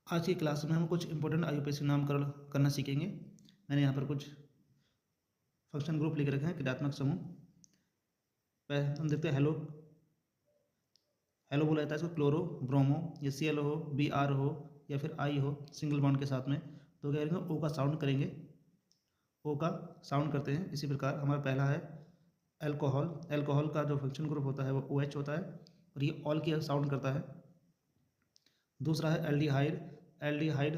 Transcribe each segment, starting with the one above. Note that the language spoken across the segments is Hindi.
आज की क्लास में हम कुछ इंपॉर्टेंट आईयूपीएसी नामकरण करना सीखेंगे। मैंने यहाँ पर कुछ फंक्शन ग्रुप लिख रखे हैं, क्रियात्मक समूह। पहले हम देखते हैं हेलो। हेलो बोला जाता है इसको क्लोरो, ब्रोमो या CL हो, BR हो या फिर I हो सिंगल बॉन्ड के साथ में, तो क्या करेंगे O का साउंड करेंगे, O का साउंड करते हैं। इसी प्रकार हमारा पहला है एल्कोहल। एल्कोहल का जो फंक्शन ग्रुप होता है वो OH होता है और ये ऑल की साउंड करता है। दूसरा है एल्डिहाइड। एल्डिहाइड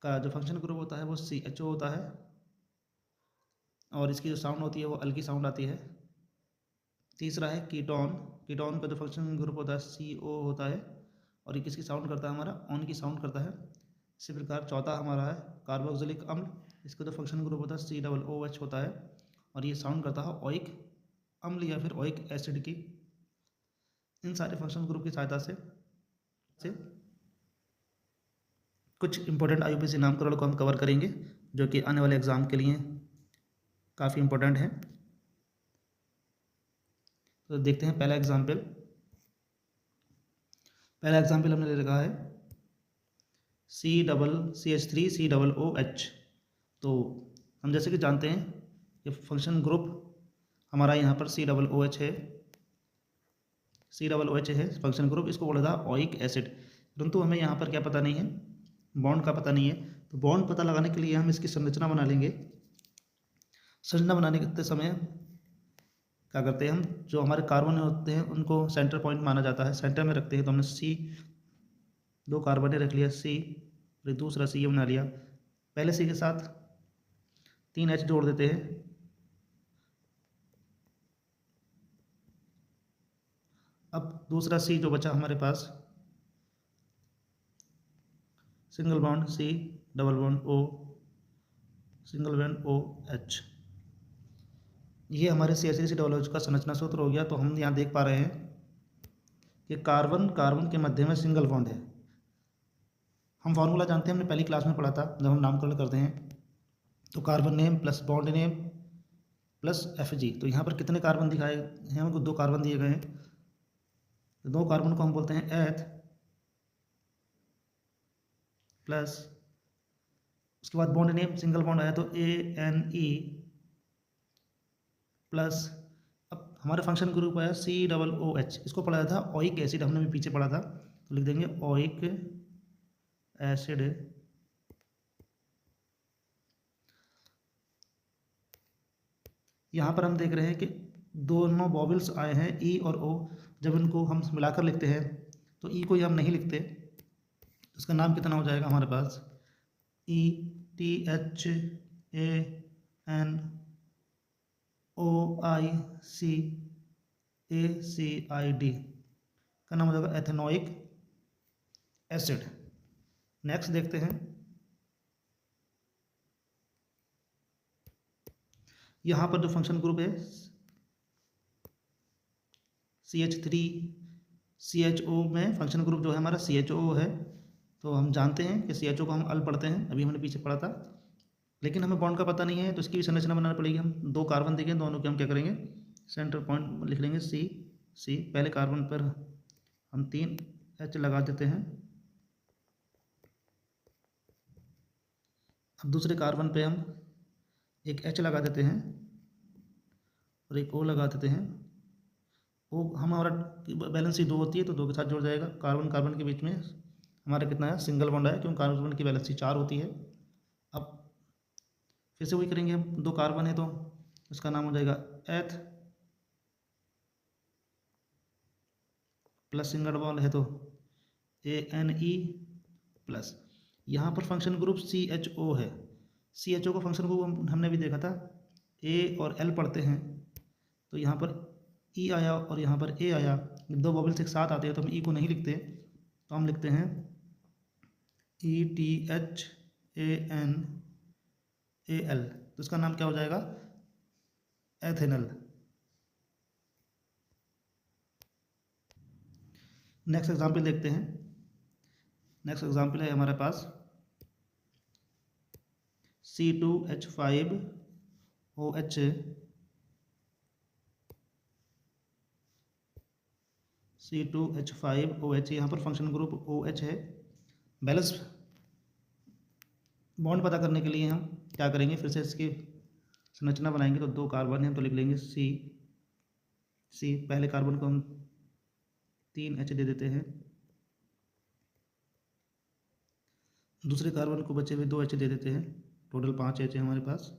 का जो फंक्शन ग्रुप होता है वो CHO होता है और इसकी जो साउंड होती है वो अल की साउंड आती है। तीसरा है कीटोन। कीटोन का जो फंक्शन ग्रुप होता है CO होता है और ये किसकी साउंड करता है, हमारा ऑन की साउंड करता है। इसी प्रकार चौथा हमारा है कार्बोक्सिलिक अम्ल। इसका जो फंक्शन ग्रुप होता है COOH होता है और ये साउंड करता है ओइक अम्ल या फिर ओइक एसिड की। इन सारे फंक्शन ग्रुप की सहायता से कुछ इंपॉर्टेंट आईयूपीएसी नामकरण को हम कवर करेंगे, जो कि आने वाले एग्जाम के लिए काफ़ी इंपॉर्टेंट है। तो देखते हैं पहला एग्जाम्पल हमने ले रखा है CCH3COOH। तो हम जैसे कि जानते हैं ये फंक्शन ग्रुप हमारा यहाँ पर COOH है, फंक्शन ग्रुप। इसको बोला था ओइक एसिड, परंतु हमें यहाँ पर क्या पता नहीं है, बॉन्ड का पता नहीं है। तो बॉन्ड पता लगाने के लिए हम इसकी संरचना बना लेंगे। संरचना बनाने के समय क्या करते हैं, हम जो हमारे कार्बन होते हैं उनको सेंटर पॉइंट माना जाता है, सेंटर में रखते हैं। तो हमने दो कार्बन रख लिया C, फिर दूसरा C बना लिया। पहले C के साथ 3 H जोड़ देते हैं। अब दूसरा C जो बचा हमारे पास, single bond C, double bond O, single bond OH। ये हमारे CH3COOH का संरचना सूत्र हो गया। तो हम यहाँ देख पा रहे हैं कि कार्बन के मध्य में सिंगल बॉन्ड है। हम फॉर्मूला जानते हैं, हमने पहली क्लास में पढ़ा था जब हम नामकरण करते हैं। तो carbon name plus bond name plus Fg। तो यहाँ पर कितने कार्बन दिखाए हैं, हमको 2 कार्बन दिए गए हैं। तो 2 कार्बन को हम बोलते हैं एथ, प्लस उसके बाद बॉन्ड नेम सिंगल बॉन्ड आया तो ANE, प्लस अब हमारे फंक्शन ग्रुप आया COOH। इसको पढ़ा था ओइक एसिड, हमने भी पीछे पढ़ा था। तो लिख देंगे ओइक एसिड। यहाँ पर हम देख रहे हैं कि दोनों वॉवेल्स आए हैं E और O। जब इनको हम मिलाकर लिखते हैं तो E को हम नहीं लिखते, उसका नाम कितना हो जाएगा हमारे पास ETHANOICACID का नाम हो जाएगा एथेनोइक एसिड। नेक्स्ट देखते हैं, यहाँ पर जो फंक्शन ग्रुप है CH3CHO में फंक्शन ग्रुप जो है हमारा CHO है। तो हम जानते हैं कि CHO को हम अल पढ़ते हैं, अभी हमने पीछे पढ़ा था। लेकिन हमें बॉन्ड का पता नहीं है, तो इसकी भी संरचना बनानी पड़ेगी। हम 2 कार्बन देखें, दोनों के हम क्या करेंगे, सेंटर पॉइंट लिख लेंगे C। पहले कार्बन पर हम 3 H लगा देते हैं। अब दूसरे कार्बन पे हम एक H लगा देते हैं और एक O लगा देते हैं। O हमारा बैलेंसी 2 होती है, तो 2 के साथ जुड़ जाएगा। कार्बन के बीच में हमारा कितना है, सिंगल बॉन्ड है, क्योंकि कार्बन की बैलेंसी 4 होती है। अब फिर से वही करेंगे हम, 2 कार्बन है तो उसका नाम हो जाएगा एथ, प्लस सिंगल बॉन्ड है तो ANE, प्लस यहाँ पर फंक्शन ग्रुप CHO है। CHO का फंक्शन ग्रुप हमने भी देखा था, A और L पढ़ते हैं। तो यहाँ पर E आया और यहाँ पर A आया, 2 बबल्स एक साथ आते हैं तो हम E को नहीं लिखते, तो हम लिखते हैं ETHANAL। तो इसका नाम क्या हो जाएगा, एथेनल। नेक्स्ट एग्जाम्पल देखते हैं। नेक्स्ट एग्जाम्पल है हमारे पास C2H5OH, C2H5OH। यहाँ पर फंक्शन ग्रुप OH है बैलेंस बॉन्ड पता करने के लिए हम क्या करेंगे, फिर से इसकी संरचना बनाएंगे। तो 2 कार्बन हैं तो लिख लेंगे सी। पहले कार्बन को हम 3H दे देते हैं, दूसरे कार्बन को बचे हुए 2H दे देते हैं, टोटल 5H है हमारे पास।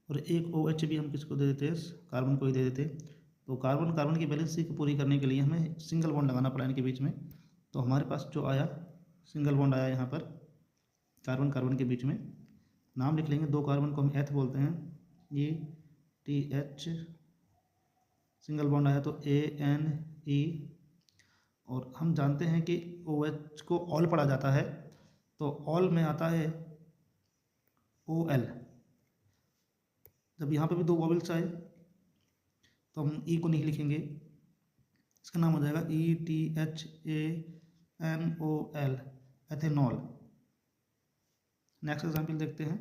और एक OH भी हम किसको दे देते हैं, कार्बन को ही दे देते हैं। तो कार्बन कार्बन की बैलेंस को पूरी करने के लिए हमें सिंगल बॉन्ड लगाना पड़ा इनके बीच में। तो हमारे पास जो आया सिंगल बॉन्ड आया यहाँ पर कार्बन कार्बन के बीच में। नाम लिख लेंगे, 2 कार्बन को हम एथ बोलते हैं, ये TH। सिंगल बॉन्ड आया तो ANE। और हम जानते हैं कि OH को ऑल पढ़ा जाता है, तो ऑल में आता है OL। जब यहाँ पे भी 2 वॉवेल्स आए तो हम E को नहीं लिखेंगे, इसका नाम हो जाएगा ETHANOL, एथेनॉल। नेक्स्ट एग्जाम्पल देखते हैं।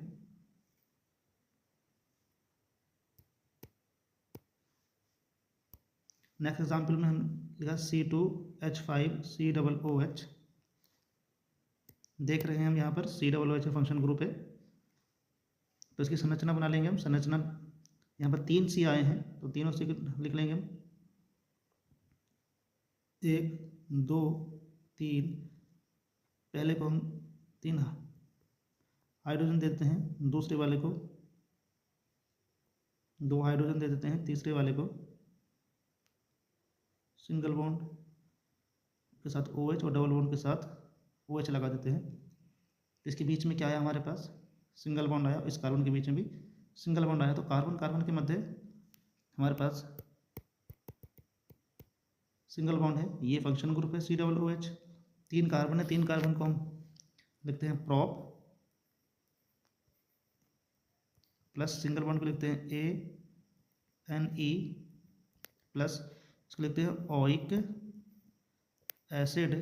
नेक्स्ट एग्जाम्पल में हम लिखा C2H5COOH। देख रहे हैं हम यहाँ पर COOH फंक्शन ग्रुप है, तो इसकी संरचना बना लेंगे हम। संरचना यहाँ पर 3 C आए हैं तो तीनों C लिख लेंगे हम, 1 2 3। पहले को हम 3 हाइड्रोजन देते हैं, दूसरे वाले को 2 हाइड्रोजन दे देते हैं, तीसरे वाले को सिंगल बॉन्ड के साथ OH और डबल बॉन्ड के साथ OH लगा देते हैं। इसके बीच में क्या आया हमारे पास, सिंगल बॉन्ड आया। इस कार्बन के बीच में भी सिंगल बॉन्ड आया, तो कार्बन कार्बन के मध्य हमारे पास सिंगल बॉन्ड है। ये फंक्शन ग्रुप है COOH। 3 कार्बन है, 3 कार्बन को हम लिखते हैं प्रॉप, प्लस सिंगल बॉन्ड को लिखते हैं ANE, प्लस इसको लिखते हैं ओइक एसिड।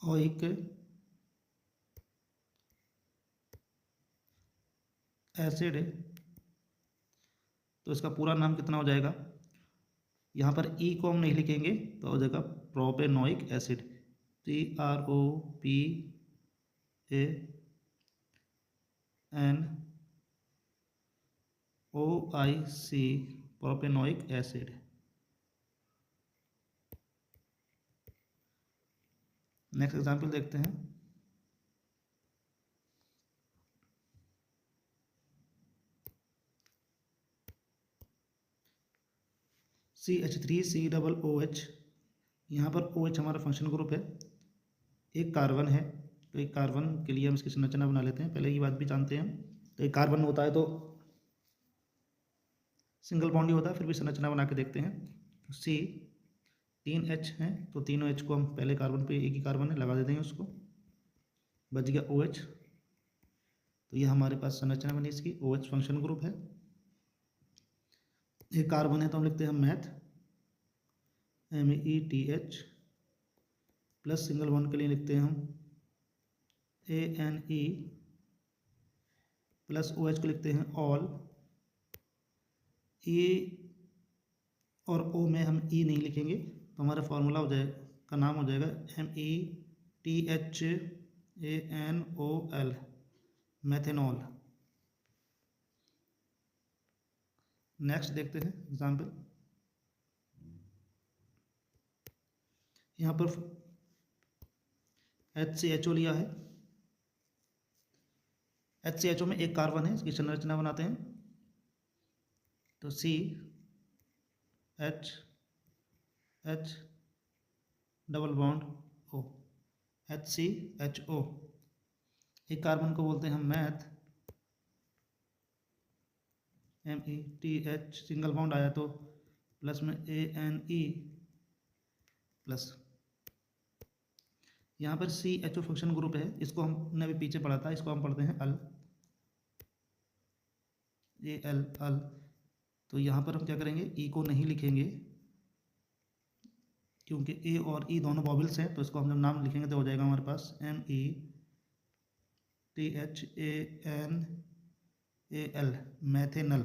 ओइक एसिड, तो इसका पूरा नाम कितना हो जाएगा, यहाँ पर E को हम नहीं लिखेंगे तो हो जाएगा propanoic acid, PROPANOIC, propanoic acid. Next example देखते हैं। CH3COOH, यहाँ पर OH हमारा फंक्शन ग्रुप है, एक कार्बन है, तो एक कार्बन के लिए हम इसकी संरचना बना लेते हैं। पहले ये बात भी जानते हैं हम, तो एक कार्बन होता है तो सिंगल बॉन्ड ही होता है, फिर भी संरचना बना के देखते हैं। तो C 3H है, तो तीनों H को हम पहले कार्बन पे, एक ही कार्बन है, लगा देते हैं उसको, बच गया OH। तो ये हमारे पास संरचना बनी इसकी, OH फंक्शन ग्रुप है। एक कार्बन है तो हम लिखते हैं math, METH, plus single bond के लिए लिखते हैं हम ANE, प्लस OH को लिखते हैं ऑल। E और O में हम E नहीं लिखेंगे, तो हमारा फॉर्मूला हो जाएगा, का नाम हो जाएगा METHANOL, मैथेनॉल। नेक्स्ट देखते हैं एग्जाम्पल। यहाँ पर HCHO लिया है, HCHO में एक कार्बन है, इसकी संरचना बनाते हैं। तो CH double bond O, HCHO। एक कार्बन को बोलते हैं हम मैथ, METH, सिंगल बॉन्ड आया तो प्लस में ANE, प्लस यहाँ पर CHO फंक्शन ग्रुप है, इसको हमने अभी पीछे पढ़ा था, इसको हम पढ़ते हैं अल, AL अल। तो यहाँ पर हम क्या करेंगे, E को नहीं लिखेंगे क्योंकि A और E दोनों वॉवेल्स हैं, तो इसको हम जब नाम लिखेंगे तो हो जाएगा हमारे पास METHANOL। THANAL, मैथेनल।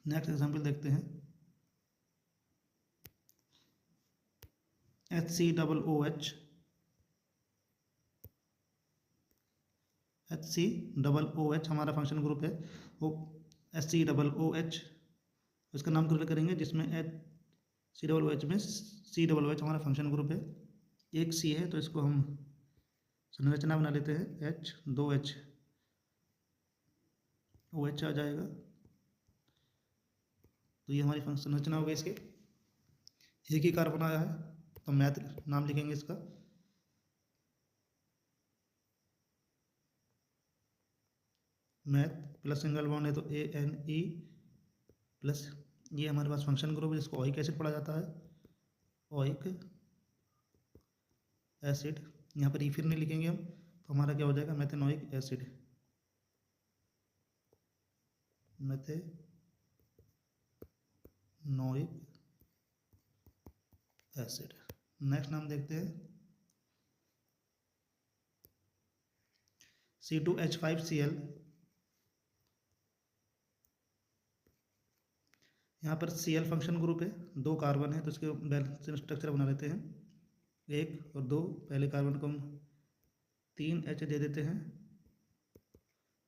नेक्स्ट एग्जाम्पल देखते हैं, HCOOH, HCOOH हमारा फंक्शन ग्रुप है, वो HCOOH, उसका नाम क्लियर करेंगे जिसमें HCOOH में COOH हमारा फंक्शन ग्रुप है, एक C है तो इसको हम संरचना बना लेते हैं, H2H OH आ जाएगा। तो ये हमारी फंक्शन संरचना हो गई इसके, एक ही कार्बन आया है तो मैथ नाम लिखेंगे इसका। मैथ प्लस सिंगल बॉन्ड है तो ANE प्लस, ये हमारे पास फंक्शन ग्रुप है जिसको ओइक एसिड पढ़ा जाता है, ओइक एसिड। यहाँ पर फिर नहीं लिखेंगे हम, तो हमारा क्या हो जाएगा, methanoic acid, methanoic acid. Next नाम देखते हैं, C2H5Cl, यहाँ पर Cl फंक्शन ग्रुप है, 2 कार्बन है तो इसके बैलेंस स्ट्रक्चर बना लेते हैं, 1 और 2, पहले कार्बन को हम 3H दे देते हैं,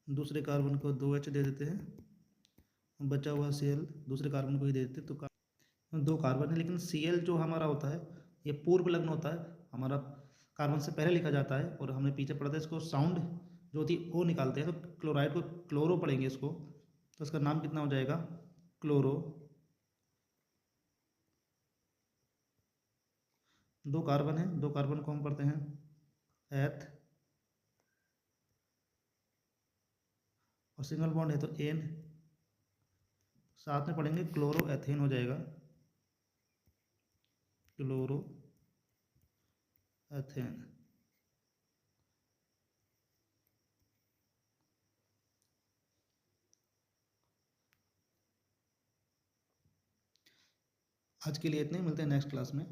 दूसरे कार्बन को 2H दे देते हैं, बचा हुआ Cl दूसरे कार्बन को ही दे देते हैं। तो 2 कार्बन है, लेकिन Cl जो हमारा होता है ये पूर्व लग्न होता है, हमारा कार्बन से पहले लिखा जाता है, और हमने पीछे पढ़ा था इसको साउंड जो होती है O निकालते हैं, तो क्लोराइड को क्लोरो पढ़ेंगे इसको, तो इसका नाम कितना हो जाएगा, क्लोरो। 2 कार्बन है, 2 कार्बन को हम पढ़ते हैं एथ, और सिंगल बॉन्ड है तो एन, साथ में पढ़ेंगे क्लोरो एथेन हो जाएगा, क्लोरो एथेन। आज के लिए इतने ही, मिलते हैं नेक्स्ट क्लास में।